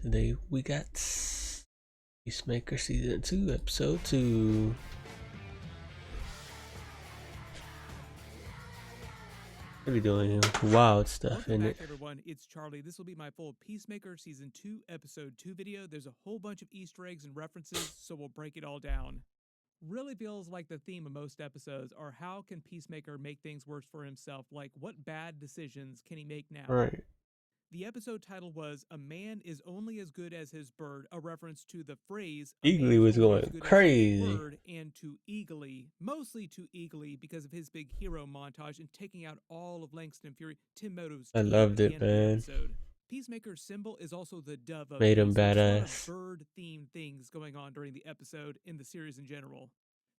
Today we got Peacemaker Season 2, Episode 2. What are we doing here? Wild stuff Welcome in back, it. everyone. It's Charlie. This will be my full Peacemaker Season 2, Episode 2 video. There's a whole bunch of Easter eggs and references, so we'll break it all down. Really feels like the theme of most episodes are how can Peacemaker make things worse for himself? Like, what bad decisions can he make now? Right. The episode title was A Man is Only as Good as His Bird, a reference to the phrase, a man Eagly is was only as going good as his crazy. word, and to Eagly, mostly to Eagly because of his big hero montage and taking out all of Langston Fury, Tim Moto's I team loved at the it, end of the man. episode. Peacemaker's symbol is also the dove of Made him peace, which is a lot of badass. bird-themed things going on during the episode in the series in general.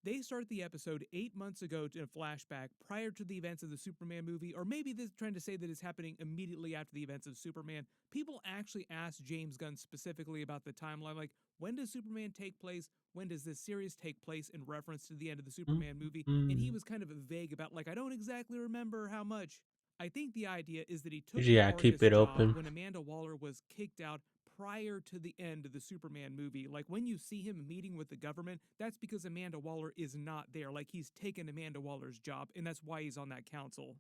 They start the episode 8 months ago in a flashback prior to the events of the Superman movie, or maybe they're trying to say that it's happening immediately after the events of Superman. People actually asked James Gunn specifically about the timeline, like, when does Superman take place? When does this series take place in reference to the end of the Superman movie? And he Mm-hmm. was kind of vague about, like, I don't exactly remember how much. I think the idea is that he took the Yeah, keep Argus it job open. when Amanda Waller was kicked out prior to the end of the Superman movie. Like when you see him meeting with the government, that's because Amanda Waller is not there. Like he's taken Amanda Waller's job, and that's why he's on that council.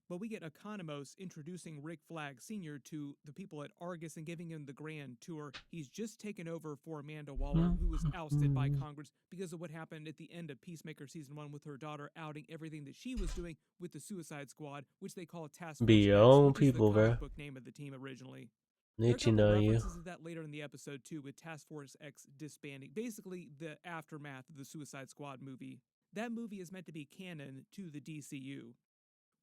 But we get Economos introducing Rick Flag Sr. to the people at Argus and giving him the grand tour. He's just taken over for Amanda Waller, who was ousted by Congress because of what happened at the end of Peacemaker Season 1 with her daughter outing everything that she was doing with the Suicide Squad, which they call Task Be Force your X, own which is the people, bro. comic book name of the team originally. There are a Snitching couple on you. references of that later in the episode too, with Task Force X disbanding, basically the aftermath of the Suicide Squad movie. That movie is meant to be canon to the DCU.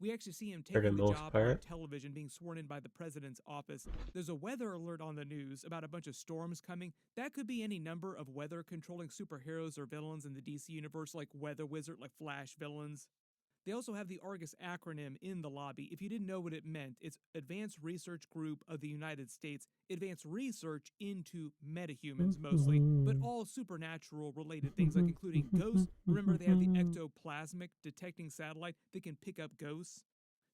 We actually see him For the taking the most job on part. television, being sworn in by the president's office. There's a weather alert on the news about a bunch of storms coming. That could be any number of weather controlling superheroes or villains in the DC universe, like Weather Wizard, like Flash villains. They also have the Argus acronym in the lobby. If you didn't know what it meant, it's Advanced Research Group of the United States. Advanced research into metahumans mostly, but all supernatural related things, like including ghosts. Remember, they have the ectoplasmic detecting satellite that can pick up ghosts.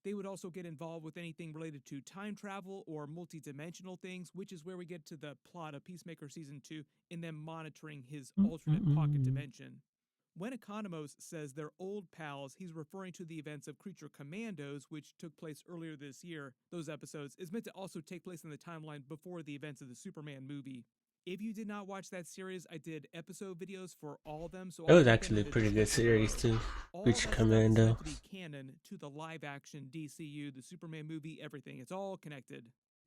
They would also get involved with anything related to time travel or multidimensional things, which is where we get to the plot of Peacemaker Season 2 and them monitoring his alternate pocket dimension. When Economos says they're old pals, he's referring to the events of Creature Commandos, which took place earlier this year. Those episodes is meant to also take place in the timeline before the events of the Superman movie. If you did not watch that series, I did episode videos for all of them, so It I'll was jump actually into a the pretty good details of series, those. too. All Creature that stuff is meant Commando. to be canon to the live action DCU, the Superman movie, everything. It's all connected.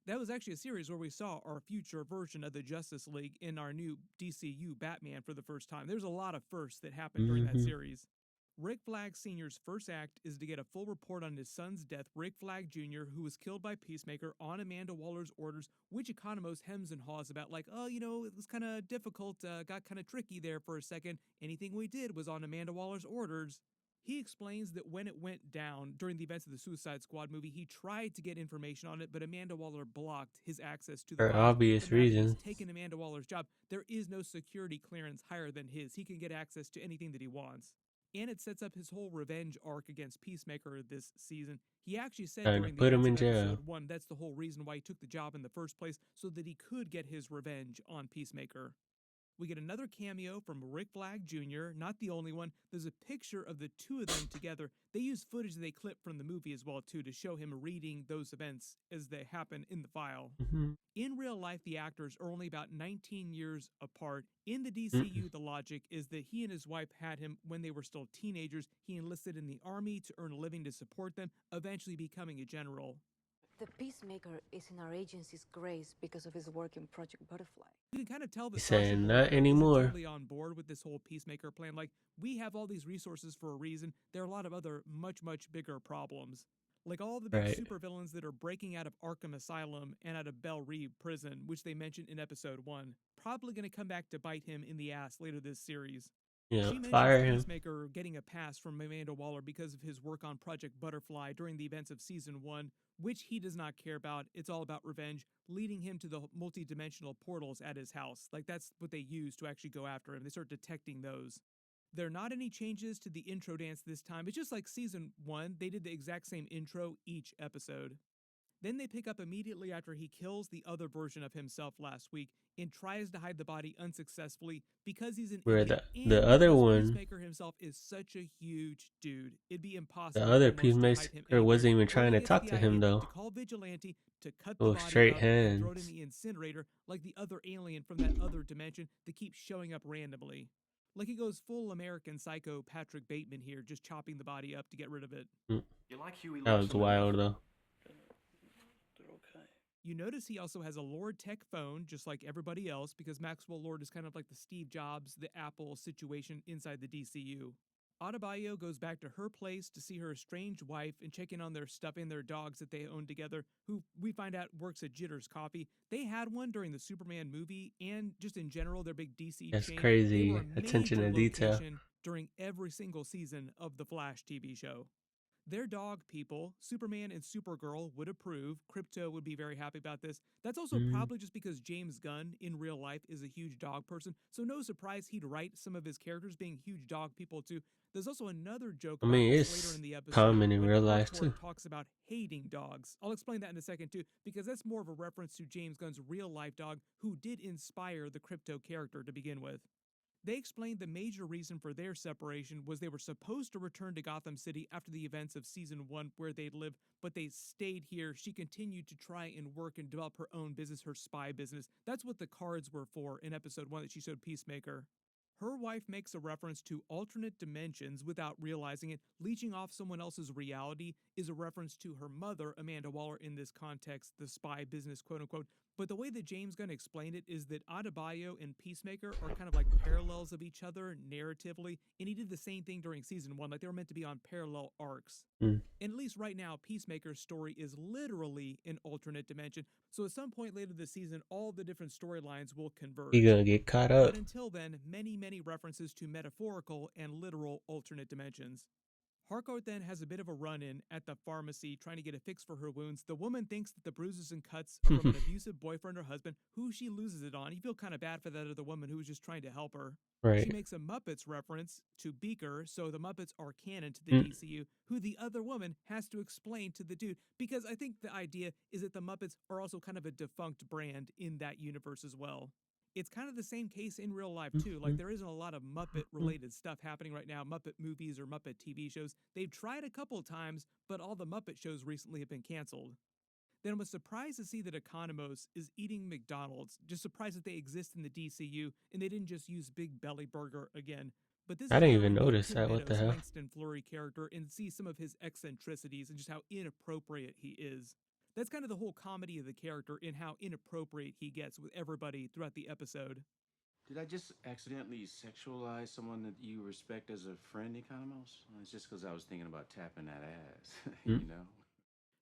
That was actually a series where we saw our future version of the Justice League in our new DCU Batman for the first time. There's a lot of firsts that happened during that Mm-hmm. series. Rick Flag Sr.'s first act is to get a full report on his son's death, Rick Flag Jr., who was killed by Peacemaker on Amanda Waller's orders, which Economos hems and haws about, like, oh, it was kind of difficult, got kind of tricky there for a second. Anything we did was on Amanda Waller's orders. He explains that when it went down during the events of the Suicide Squad movie, he tried to get information on it, but Amanda Waller blocked his access to the For files. But obvious now that he's reasons. taken Amanda Waller's job, there is no security clearance higher than his. He can get access to anything that he wants. And it sets up his whole revenge arc against Peacemaker this season. He actually said Trying to during the put him events in of jail. episode 1 that's the whole reason why he took the job in the first place, so that he could get his revenge on Peacemaker. We get another cameo from Rick Flag Jr., not the only one. There's a picture of the two of them together. They use footage they clipped from the movie as well, too, to show him reading those events as they happen in the file. Mm-hmm. In real life, the actors are only about 19 years apart. In the Mm-mm. DCU, the logic is that he and his wife had him when they were still teenagers. He enlisted in the army to earn a living to support them, eventually becoming a general. The Peacemaker is in our agency's grace because of his work in Project Butterfly. You can kind of tell that He's Starship saying not Collective isn't anymore. totally on board with this whole Peacemaker plan. Like, we have all these resources for a reason. There are a lot of other much, much bigger problems. Like all the big Right. supervillains that are breaking out of Arkham Asylum and out of Belle Reve Prison, which they mentioned in episode 1, probably going to come back to bite him in the ass later this series. Yeah, She mentions fire him. Peacemaker getting a pass from Amanda Waller because of his work on Project Butterfly during the events of Season 1, which he does not care about. It's all about revenge, leading him to the multi-dimensional portals at his house. Like, that's what they use to actually go after him. They start detecting those. There are not any changes to the intro dance this time. It's just like Season 1. They did the exact same intro each episode. Then they pick up immediately after he kills the other version of himself last week and tries to hide the body unsuccessfully because he's an Where idiot the and other because one, Peacemaker himself is such a huge dude. It'd be the impossible other almost to hide him Peacemaker anywhere. wasn't even But trying he to gets talk the to him idea though. to call Vigilante to cut the Oh, body straight up and throw it in hands. the incinerator like the other alien from that other dimension that keeps showing up randomly. Like he goes full American Psycho Patrick Bateman here, just chopping the body up to get rid of it. Mm, You like Huey that Lewis was on enough? wild though. They're okay. You notice he also has a Lord Tech phone, just like everybody else, because Maxwell Lord is kind of like the Steve Jobs, the Apple situation inside the DCU. Adebayo goes back to her place to see her estranged wife and check in on their stuff and their dogs that they own together, who we find out works at Jitters Coffee. They had one during the Superman movie and just in general, their big DC That's chain. They were crazy a attention major to detail. location during every single season of the Flash TV show. Their dog people, Superman and Supergirl, would approve. Krypto would be very happy about this. That's also Mm. probably just because James Gunn in real life is a huge dog person, so no surprise he'd write some of his characters being huge dog people too. There's also another joke I about mean, this later it's in the episode common in when real life Harcourt too. talks about hating dogs. I'll explain that in a second too, because that's more of a reference to James Gunn's real life dog, who did inspire the Krypto character to begin with. They explained the major reason for their separation was they were supposed to return to Gotham City after the events of season 1 where they'd lived, but they stayed here. She continued to try and work and develop her own business, her spy business. That's what the cards were for in episode 1 that she showed Peacemaker. Her wife makes a reference to alternate dimensions without realizing it. Leeching off someone else's reality is a reference to her mother, Amanda Waller, in this context, the spy business, quote unquote. But the way that James Gunn explained it is that Adebayo and Peacemaker are kind of like parallels of each other narratively, and he did the same thing during season 1, like they were meant to be on parallel arcs. Mm. And at least right now, Peacemaker's story is literally an alternate dimension, so at some point later this season, all the different storylines will He converge. gonna get caught up. But until then, many references to metaphorical and literal alternate dimensions. Harcourt then has a bit of a run in at the pharmacy trying to get a fix for her wounds. The woman thinks that the bruises and cuts are from an abusive boyfriend or husband who she loses it on. You feel kind of bad for that other woman who was just trying to help her. She Right. makes a Muppets reference to Beaker, so the Muppets are canon to the Mm. DCU, who the other woman has to explain to the dude. Because I think the idea is that the Muppets are also kind of a defunct brand in that universe as well. It's kind of the same case in real life too. Like there isn't a lot of Muppet related stuff happening right now, Muppet movies or Muppet TV shows. They've tried a couple of times, but all the Muppet shows recently have been canceled. Then I was surprised to see that Economos is eating McDonald's. Just surprised that they exist in the DCU and they didn't just use Big Belly Burger again. But this I is didn't where even we meet notice Tim that. What the Meadows, hell? Langston Fleury character, and see some of his eccentricities and just how inappropriate he is. That's kind of the whole comedy of the character and how inappropriate he gets with everybody throughout the episode. Did I just accidentally sexualize someone that you respect as a friend, Economos? It's just because I was thinking about tapping that ass, Mm. you know?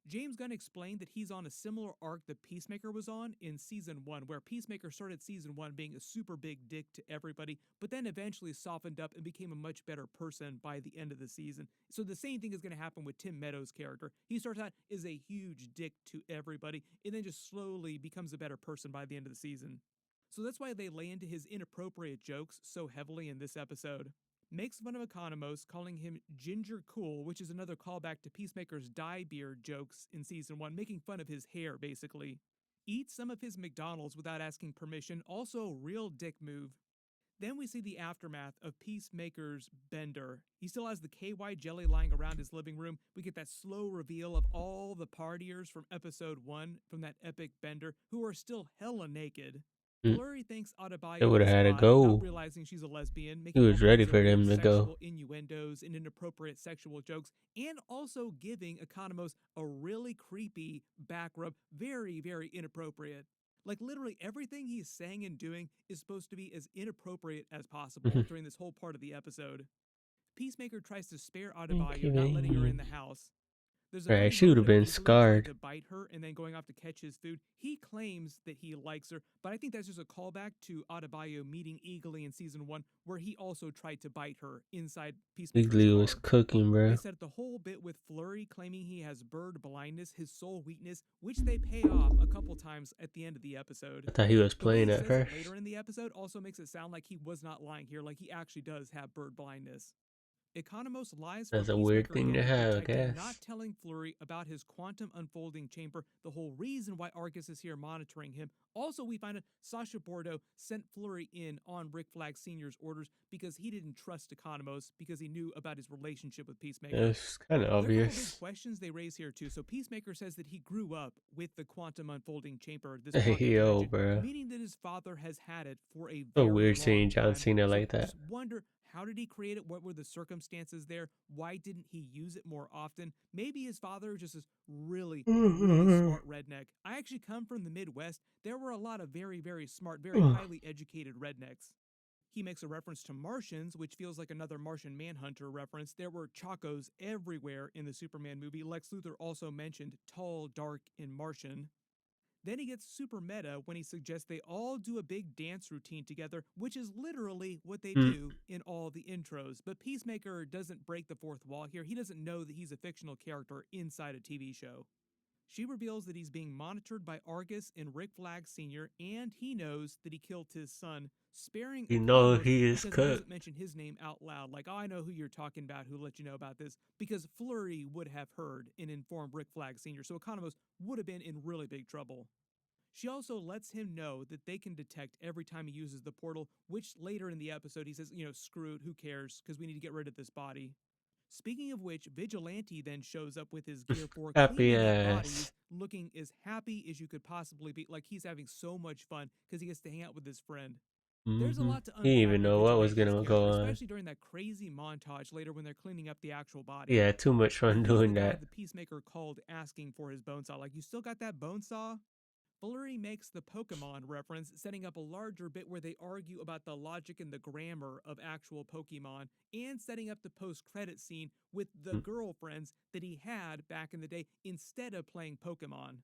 James Gunn explained that he's on a similar arc that Peacemaker was on in season 1, where Peacemaker started season 1 being a super big dick to everybody, but then eventually softened up and became a much better person by the end of the season. So the same thing is going to happen with Tim Meadows' character. He starts out as a huge dick to everybody, and then just slowly becomes a better person by the end of the season. So that's why they lay into his inappropriate jokes so heavily in this episode. Makes fun of Economos, calling him Ginger Cool, which is another callback to Peacemaker's dye beard jokes in season 1, making fun of his hair, basically. Eats some of his McDonald's without asking permission, also real dick move. Then we see the aftermath of Peacemaker's bender. He still has the KY jelly lying around his living room. We get that slow reveal of all the partiers from episode 1 from that epic bender who are still hella naked. Mm. Fleury thinks They Adebayo would have is had to hot, not go. realizing she's a lesbian, He making all was ready kinds of for weird them to go. sexual innuendos and inappropriate sexual jokes, and also giving Economos a really creepy back rub, very inappropriate. Like literally everything he's saying and doing is supposed to be as inappropriate as possible during this whole part of the episode. Peacemaker tries to spare Adebayo, not letting her in the house. There's a Right, funny she would moment have of been Igloo trying scarred. to bite her and then going off to catch his food. He claims that he likes her, but I think that's just a callback to Adebayo meeting Eagly in season 1, where he also tried to bite her inside Peacemaker's Wiggly car. was cooking, bro. They set the whole bit with Fleury claiming he has bird blindness, his sole weakness, which they pay off a couple times at the end of the episode. I thought he was The way playing he at says first. it later in the episode also makes it sound like he was not lying here, like he actually does have bird blindness. Economos lies for That's a weird Peacemaker thing again to to have, I protect him, not guess. telling Flurry about his quantum unfolding chamber, the whole reason why Argus is here monitoring him. Also, we find out Sasha Bordeaux sent Flurry in on Rick Flag Sr.'s orders because he didn't trust Economos because he knew about his relationship with Peacemaker. It's kind of There are a couple big obvious. questions they raise here too. So Peacemaker says that he grew up with the quantum unfolding chamber, this pocket Yo, dimension, bro. meaning that his father has had it for a So very weird long seeing John time. Cena So like that. just wonder, how did he create it? What were the circumstances there? Why didn't he use it more often? Maybe his father was just this really, really smart redneck. I actually come from the Midwest. There were a lot of very, very smart, very highly educated rednecks. He makes a reference to Martians, which feels like another Martian Manhunter reference. There were Chacos everywhere in the Superman movie. Lex Luthor also mentioned tall, dark, and Martian. Then he gets super meta when he suggests they all do a big dance routine together, which is literally what they do in all the intros. But Peacemaker doesn't break the fourth wall here. He doesn't know that he's a fictional character inside a TV show. She reveals that he's being monitored by Argus and Rick Flag Sr., and he knows that he killed his son, sparing You know Economos he is because he doesn't cooked. mention his name out loud. Like, oh, I know who you're talking about, who let you know about this, because Flurry would have heard and informed Rick Flag Sr., so Economos would have been in really big trouble. She also lets him know that they can detect every time he uses the portal, which later in the episode he says, screw it, who cares, because we need to get rid of this body. Speaking of which, Vigilante then shows up with his gear for Happy cleaning up ass. bodies, looking as happy as you could possibly be, like he's having so much fun because he gets to hang out with his friend. There's a lot to He didn't unpack even with know what was Vigilante's gonna character, go on. especially during that crazy montage later when they're cleaning up the actual body. Yeah, too much Now, fun he's the doing guy that. the Peacemaker called asking for his bone saw. Like, you still got that bone saw? Flurry makes the Pokemon reference, setting up a larger bit where they argue about the logic and the grammar of actual Pokemon, and setting up the post-credit scene with the girlfriends that he had back in the day instead of playing Pokemon.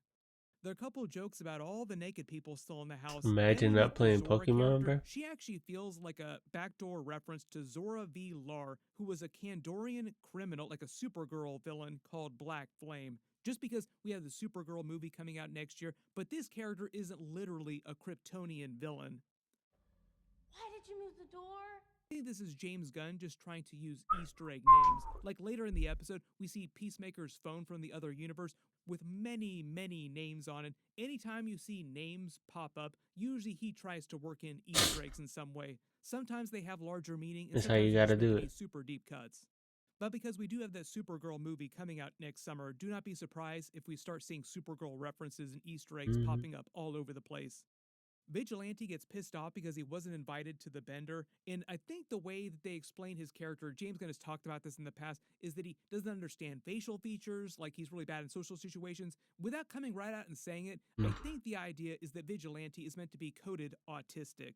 There are a couple jokes about all the naked people still in the house. Then Imagine we not meet the playing Zora Pokemon, character. bro. She actually feels like a backdoor reference to Zora V. Lar, who was a Kandorian criminal, like a Supergirl villain called Black Flame. Just because we have the Supergirl movie coming out next year, but this character isn't literally a Kryptonian villain. Why did you move the door? I think this is James Gunn just trying to use Easter egg names. Like later in the episode, we see Peacemaker's phone from the other universe with many, many names on it. Anytime you see names pop up, usually he tries to work in Easter eggs in some way. Sometimes they have larger meaning, and That's how sometimes you they're gotta just meant do to be it. super deep cuts. But because we do have that Supergirl movie coming out next summer, do not be surprised if we start seeing Supergirl references and Easter eggs popping up all over the place. Vigilante gets pissed off because he wasn't invited to the Bender, and I think the way that they explain his character, James Gunn has talked about this in the past, is that he doesn't understand facial features, like he's really bad in social situations. Without coming right out and saying it, I think the idea is that Vigilante is meant to be coded autistic.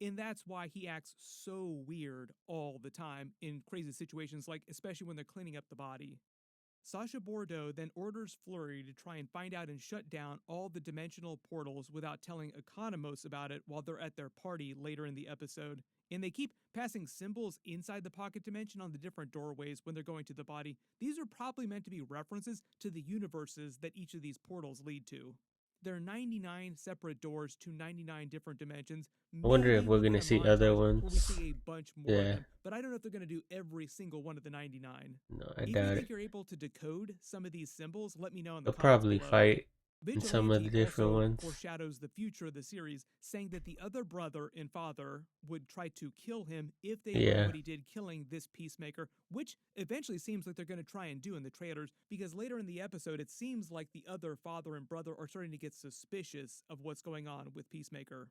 And that's why he acts so weird all the time in crazy situations, like especially when they're cleaning up the body. Sasha Bordeaux then orders Flurry to try and find out and shut down all the dimensional portals without telling Economos about it while they're at their party later in the episode. And they keep passing symbols inside the pocket dimension on the different doorways when they're going to the body. These are probably meant to be references to the universes that each of these portals lead to. There are 99 separate doors to 99 different dimensions. I wonder if Maybe we're we'll get gonna a see other montage where we ones. see a bunch more of Yeah. them, but I don't know if they're going to do every single one of the 99. No, I If you doubt think it. you're able to decode some of these symbols, let me know in the They'll comments probably below. fight in some of the Vigilante different also ones. foreshadows the future of the series, saying that the other brother and father would try to kill him if they learn Yeah. what he did killing this Peacemaker, which eventually seems like they're going to try and do in the trailers, because later in the episode it seems like the other father and brother are starting to get suspicious of what's going on with Peacemaker.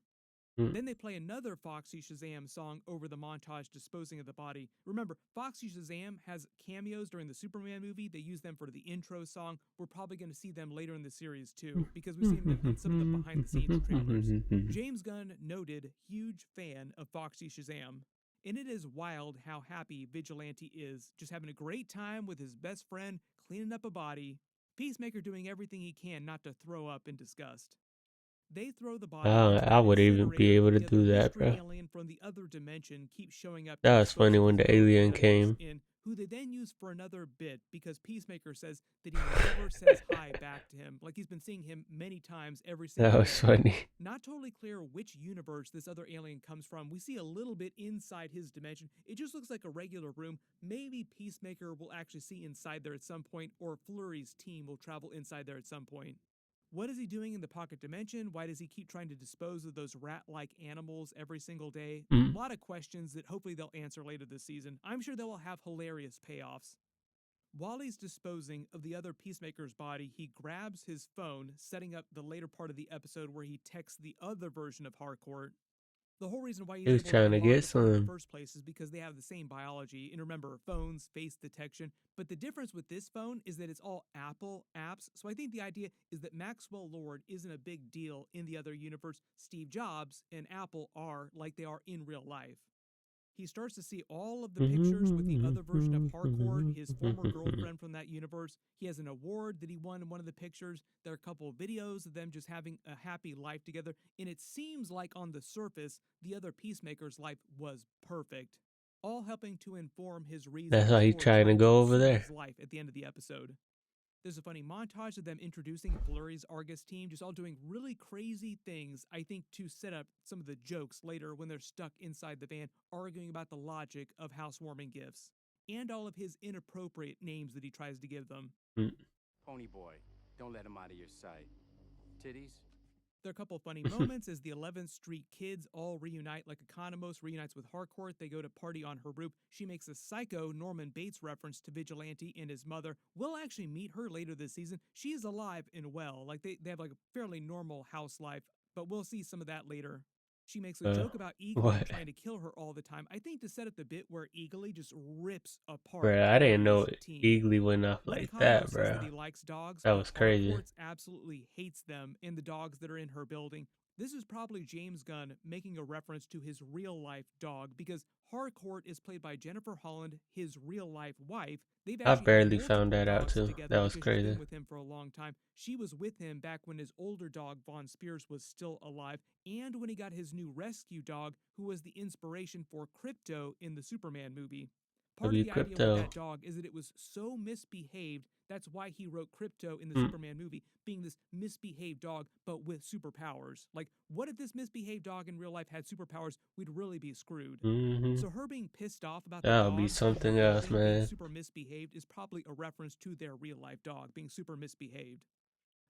Then they play another Foxy Shazam song over the montage disposing of the body. Remember, Foxy Shazam has cameos during the Superman movie. They use them for the intro song. We're probably going to see them later in the series too, because we've seen them in some of the behind the scenes trailers. James Gunn, noted huge fan of Foxy Shazam. And it is wild how happy Vigilante is, just having a great time with his best friend, cleaning up a body. Peacemaker doing everything he can not to throw up in disgust. They throw the body into I an would even be incinerator, able but to the other do that, mystery bro. alien from the other dimension keeps showing up to That was dispose funny of when his the own alien animals. came. And who they then use for another bit because Peacemaker says that he never says hi back to him, like he's been seeing him many times every That single was day. funny. Not totally clear which universe this other alien comes from. We see a little bit inside his dimension. It just looks like a regular room. Maybe Peacemaker will actually see inside there at some point, or Flurry's team will travel inside there at some point. What is he doing in the pocket dimension? Why does he keep trying to dispose of those rat-like animals every single day? Mm. A lot of questions that hopefully they'll answer later this season. I'm sure they will have hilarious payoffs. While he's disposing of the other Peacemaker's body, he grabs his phone, setting up the later part of the episode where he texts the other version of Harcourt. The whole reason why He he's was able to trying to unlock get the phone in the some. first place is because they have the same biology. And remember, phones, face detection. But the difference with this phone is that it's all Apple apps. So I think the idea is that Maxwell Lord isn't a big deal in the other universe. Steve Jobs and Apple are like they are in real life. He starts to see all of the pictures with the other version of Harcourt, his former girlfriend from that universe. He has an award that he won in one of the pictures. There are a couple of videos of them just having a happy life together. And it seems like on the surface, the other Peacemaker's life was perfect, all helping to inform his That's reasons why he's for trying to trying to go over assume there. his life at the end of the episode. There's a funny montage of them introducing Flurry's Argus team, just all doing really crazy things, I think, to set up some of the jokes later when they're stuck inside the van arguing about the logic of housewarming gifts and all of his inappropriate names that he tries to give them. Mm. Pony boy, don't let him out of your sight. Titties? There are a couple of funny moments as the 11th Street kids all reunite, like Economos reunites with Harcourt. They go to party on her roof. She makes a psycho Norman Bates reference to Vigilante and his mother. We'll actually meet her later this season. She is alive and well. Like they have like a fairly normal house life, but we'll see some of that later. She makes a joke about Eagly What? trying to kill her all the time. I think to set up the bit where Eagly just rips apart Bruh, I didn't know Flurry's team. Eagly went off When like Economo that, says that he bruh. likes dogs, That but was crazy. Harcourt absolutely hates them and the dogs that are in her building. This is probably James Gunn making a reference to his real-life dog because Harcourt is played by Jennifer Holland, his real-life wife. They've I actually had barely found multiple that out dogs too. together That was because she's crazy. been with him for a long time. She was with him back when his older dog, Von Spears, was still alive, and when he got his new rescue dog, who was the inspiration for Crypto in the Superman movie. Part of W the idea with Crypto. that dog is that it was so misbehaved. That's why he wrote Crypto in the Mm. Superman movie, being this misbehaved dog, but with superpowers. Like, what if this misbehaved dog in real life had superpowers? We'd really be screwed. Mm-hmm. So her being pissed off about the That'll be dogs in her something else, building being man. super misbehaved is probably a reference to their real life dog being super misbehaved.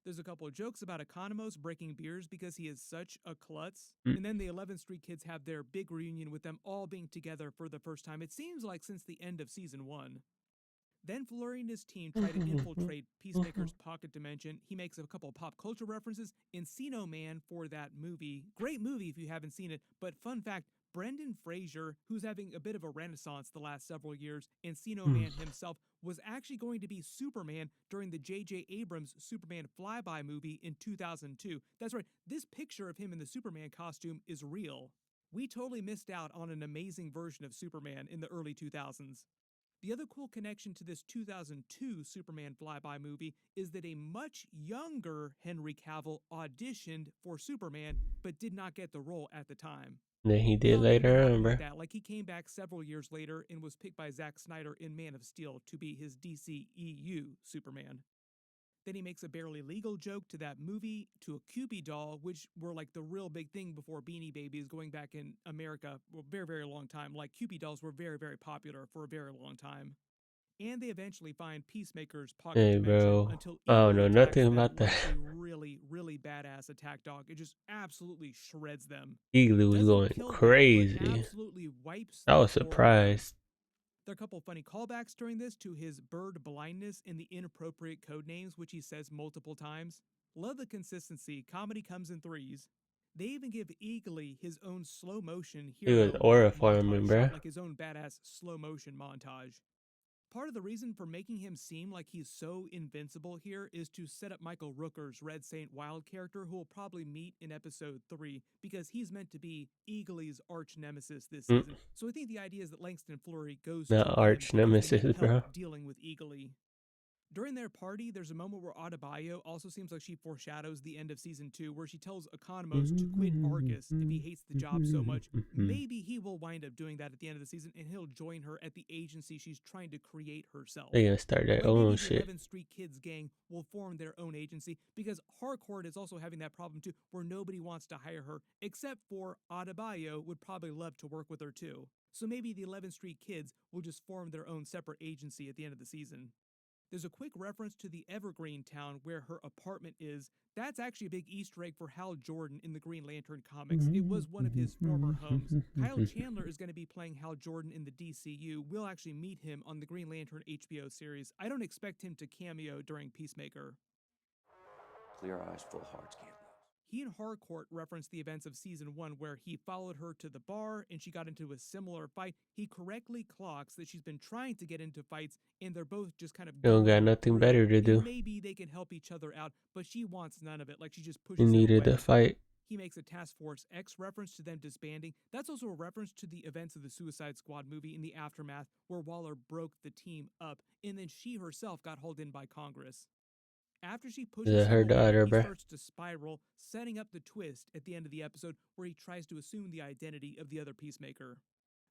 There's a couple of jokes about Economos breaking beers because he is such a klutz. Mm. And then the 11th Street kids have their big reunion with them all being together for the first time. It seems like since the end of season 1. Then Flurry and his team try to infiltrate Peacemaker's pocket dimension. He makes a couple of pop culture references. Encino Man for that movie. Great movie if you haven't seen it. But fun fact, Brendan Fraser, who's having a bit of a renaissance the last several years, Encino Man himself, was actually going to be Superman during the J.J. Abrams Superman Flyby movie in 2002. That's right, this picture of him in the Superman costume is real. We totally missed out on an amazing version of Superman in the early 2000s. The other cool connection to this 2002 Superman Flyby movie is that a much younger Henry Cavill auditioned for Superman but did not get the role at the time. Then he We did all could have been later happy on, with bruh. that. Like he came back several years later and was picked by Zack Snyder in Man of Steel to be his DCEU Superman. Then he makes a barely legal joke to that movie, to a Cupid doll, which were like the real big thing before Beanie Babies going back in America for a very, very long time. Like Cupid dolls were very, very popular for a very long time. And they eventually find Peacemaker's pocket Hey, dimension bro. until I don't Eagly know attacks nothing them about like that. a really, really badass attack dog. It just absolutely shreds them. Eagly was Doesn't going kill them, crazy. but absolutely wipes I the was floor with them. surprised. There are a couple of funny callbacks during this to his bird blindness and the inappropriate code names, which he says multiple times. Love the consistency. Comedy comes in threes. They even give Eagly his own slow motion He was hero aura montage farming, shot, bruh. like his own badass slow motion montage. Part of the reason for making him seem like he's so invincible here is to set up Michael Rooker's Red Saint Wild character, who will probably meet in episode 3, because he's meant to be Eagly's arch nemesis this season. So I think the idea is that Langston Flurry goes The to him arch because they need nemesis, help bro. dealing with Eagly. During their party, there's a moment where Adebayo also seems like she foreshadows the end of season 2, where she tells Economos to quit Argus if he hates the job so much. Maybe he will wind up doing that at the end of the season, and he'll join her at the agency she's trying to create herself. They gonna start their Or own maybe the shit. 11th Street Kids gang will form their own agency, because Harcourt is also having that problem too, where nobody wants to hire her, except for Adebayo would probably love to work with her too. So maybe the 11th Street Kids will just form their own separate agency at the end of the season. There's a quick reference to the Evergreen town where her apartment is. That's actually a big Easter egg for Hal Jordan in the Green Lantern comics. It was one of his former homes. Kyle Chandler is going to be playing Hal Jordan in the DCU. We'll actually meet him on the Green Lantern HBO series. I don't expect him to cameo during Peacemaker. Clear eyes, full hearts can't lose. He and Harcourt referenced the events of season 1 where he followed her to the bar and she got into a similar fight. He correctly clocks that she's been trying to get into fights and they're both just kind of They don't got going nothing through better it. to And do. maybe they can help each other out, but she wants none of it. Like, she just He pushes him needed away. to fight. He makes a Task Force X reference to them disbanding. That's also a reference to the events of the Suicide Squad movie in the aftermath, where Waller broke the team up, and then she herself got hauled in by Congress. After she pushes Her him away, daughter, he bruh. starts to spiral, setting up the twist at the end of the episode where he tries to assume the identity of the other Peacemaker.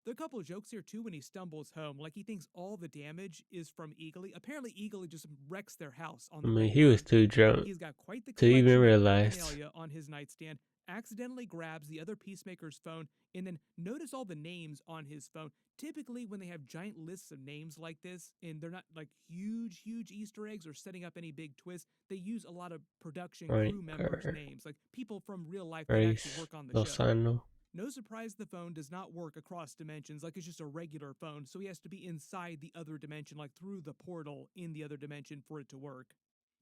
There are a couple of jokes here too when he stumbles home, like he thinks all the damage is from Eagly. Apparently Eagly just wrecks their house on I the mean, he regular. was too drunk He's got quite the to even collection of realize. paraphernalia on his nightstand, accidentally grabs the other Peacemaker's phone, and then notice all the names on his phone. Typically, when they have giant lists of names like this, and they're not like huge Easter eggs or setting up any big twists, they use a lot of production crew members' names, like people from real life that actually work on the show. Lozano. No surprise the phone does not work across dimensions, like it's just a regular phone, so he has to be inside the other dimension, like through the portal in the other dimension for it to work.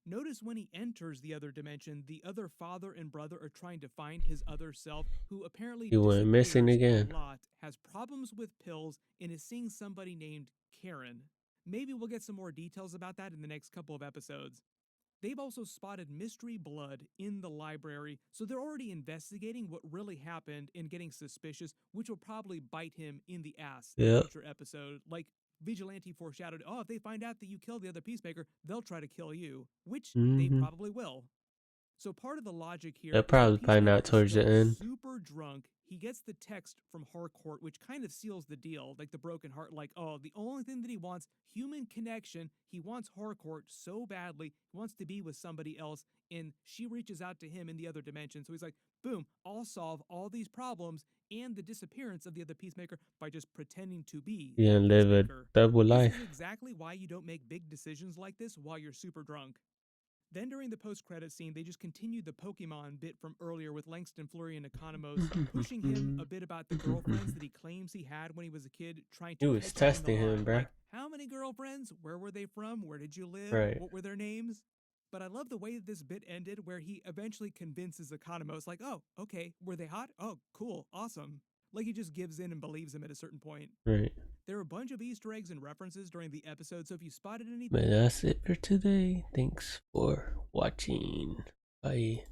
Notice when he enters the other dimension, the other father and brother are trying to find his other self, who apparently He went missing disappears again. a lot, has problems with pills, and is seeing somebody named Karen. Maybe we'll get some more details about that in the next couple of episodes. They've also spotted mystery blood in the library, so they're already investigating what really happened and getting suspicious, which will probably bite him in the ass in a future episode. Like Vigilante foreshadowed, if they find out that you killed the other Peacemaker, they'll try to kill you, which they probably will. So part of the logic here They'll is probably that find Peacemaker out towards is the still end. super drunk. He gets the text from Harcourt, which kind of seals the deal, like the broken heart, like, the only thing that he wants, human connection. He wants Harcourt so badly, he wants to be with somebody else, and she reaches out to him in the other dimension. So he's like, boom, I'll solve all these problems and the disappearance of the other Peacemaker by just pretending to be the live a Peacemaker. double life. This is exactly why you don't make big decisions like this while you're super drunk. Then during the post-credit scene, they just continued the Pokemon bit from earlier with Langston, Fleury, and Economos, pushing him a bit about the girlfriends that he claims he had when he was a kid, trying to He was catch testing in the him, line. bruh. Like, how many girlfriends? Where were they from? Where did you live? Right. What were their names? But I love the way that this bit ended, where he eventually convinces Economos, like, oh, okay, were they hot? Oh, cool, awesome. Like, he just gives in and believes him at a certain point. Right. There are a bunch of Easter eggs and references during the episode, so if you spotted anything... But that's it for today. Thanks for watching. Bye.